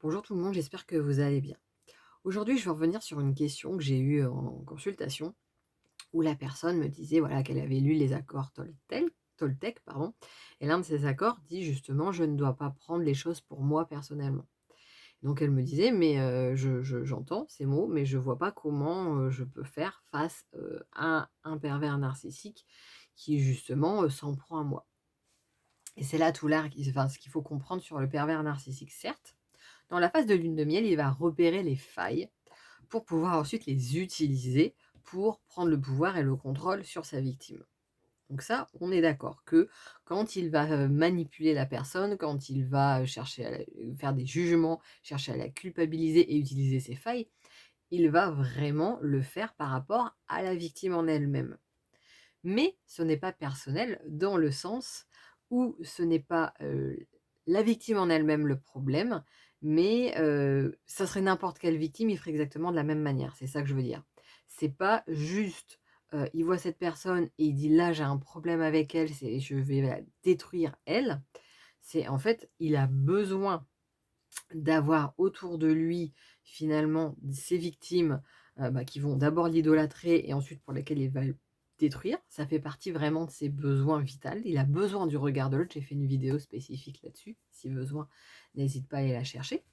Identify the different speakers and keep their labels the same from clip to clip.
Speaker 1: Bonjour tout le monde, j'espère que vous allez bien. Aujourd'hui, je vais revenir sur une question que j'ai eue en consultation où la personne me disait voilà, qu'elle avait lu les accords Toltec, pardon, et l'un de ces accords dit justement je ne dois pas prendre les choses pour moi personnellement. Donc elle me disait mais j'entends ces mots, mais je vois pas comment je peux faire face à un pervers narcissique qui justement s'en prend à moi. Et c'est là tout l'art, enfin, ce qu'il faut comprendre sur le pervers narcissique, certes. Dans la phase de lune de miel, il va repérer les failles pour pouvoir ensuite les utiliser pour prendre le pouvoir et le contrôle sur sa victime. Donc ça, on est d'accord que quand il va manipuler la personne, quand il va chercher faire des jugements, chercher à la culpabiliser et utiliser ses failles, il va vraiment le faire par rapport à la victime en elle-même. Mais ce n'est pas personnel dans le sens où ce n'est pas, la victime en elle-même le problème, mais ça serait n'importe quelle victime, il ferait exactement de la même manière, c'est ça que je veux dire. C'est pas juste, il voit cette personne et il dit: «Là, j'ai un problème avec elle, c'est je vais la détruire elle». C'est en fait, il a besoin d'avoir autour de lui, finalement, ces victimes, qui vont d'abord l'idolâtrer et ensuite pour lesquelles il va le détruire. Ça fait partie vraiment de ses besoins vitals. Il a besoin du regard de l'autre. J'ai fait une vidéo spécifique là-dessus. Si besoin, n'hésite pas à aller la chercher.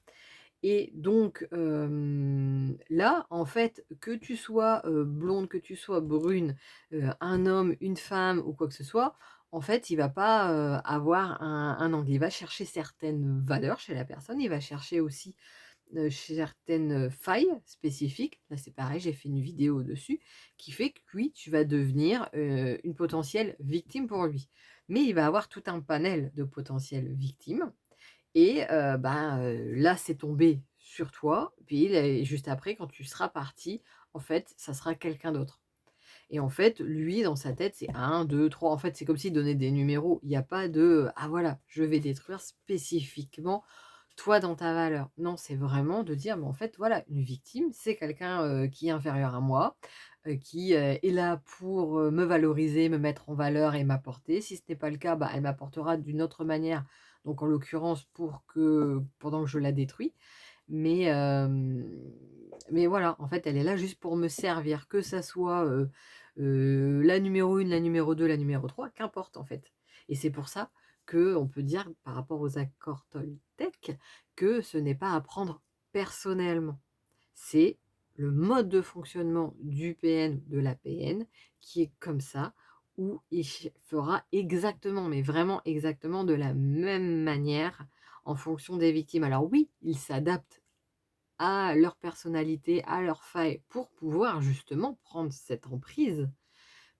Speaker 1: Et donc, là, en fait, que tu sois, blonde, que tu sois brune, un homme, une femme ou quoi que ce soit, en fait, il va pas, avoir un angle. Il va chercher certaines valeurs chez la personne, il va chercher aussi, certaines failles spécifiques. Là, c'est pareil, j'ai fait une vidéo dessus, qui fait que oui, tu vas devenir, une potentielle victime pour lui. Mais il va avoir tout un panel de potentielles victimes et là, c'est tombé sur toi, puis là juste après, quand tu seras parti, en fait, ça sera quelqu'un d'autre. Et en fait, lui, dans sa tête, c'est un, 2, 3. En fait, c'est comme s'il donnait des numéros. Il y a pas de, «Ah voilà, je vais détruire spécifiquement toi dans ta valeur». Non, c'est vraiment de dire: «Mais en fait, voilà, une victime, c'est quelqu'un, qui est inférieur à moi, qui, est là pour, me valoriser, me mettre en valeur et m'apporter. Si ce n'est pas le cas, bah, elle m'apportera d'une autre manière, donc en l'occurrence pour que pendant que je la détruis». Mais, mais voilà, en fait, elle est là juste pour me servir, que ça soit, la numéro 1, la numéro 2, la numéro 3, qu'importe en fait. Et c'est pour ça qu'on peut dire par rapport aux accords Toltec que ce n'est pas à prendre personnellement. C'est le mode de fonctionnement du PN, de la PN qui est comme ça, où il fera exactement, mais vraiment exactement de la même manière en fonction des victimes. Alors oui, il s'adapte à leur personnalité, à leurs failles pour pouvoir justement prendre cette emprise.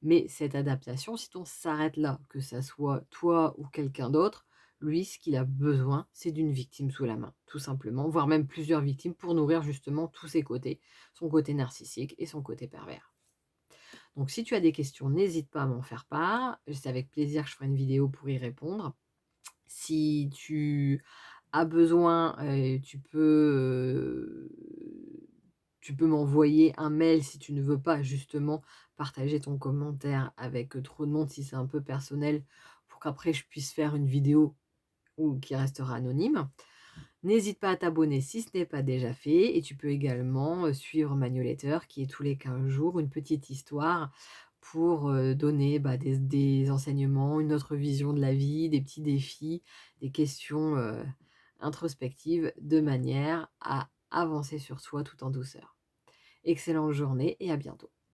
Speaker 1: Mais cette adaptation, si on s'arrête là, que ça soit toi ou quelqu'un d'autre, lui, ce qu'il a besoin, c'est d'une victime sous la main, tout simplement, voire même plusieurs victimes pour nourrir justement tous ses côtés, son côté narcissique et son côté pervers. Donc si tu as des questions, n'hésite pas à m'en faire part. C'est avec plaisir que je ferai une vidéo pour y répondre. Si tu as besoin, tu peux m'envoyer un mail si tu ne veux pas justement partager ton commentaire avec, trop de monde, si c'est un peu personnel, pour qu'après je puisse faire une vidéo ou qui restera anonyme. N'hésite pas à t'abonner si ce n'est pas déjà fait et tu peux également, suivre ma newsletter qui est tous les 15 jours, une petite histoire pour, donner, des enseignements, une autre vision de la vie, des petits défis, des questions, introspectives de manière à avancer sur soi tout en douceur. Excellente journée et à bientôt.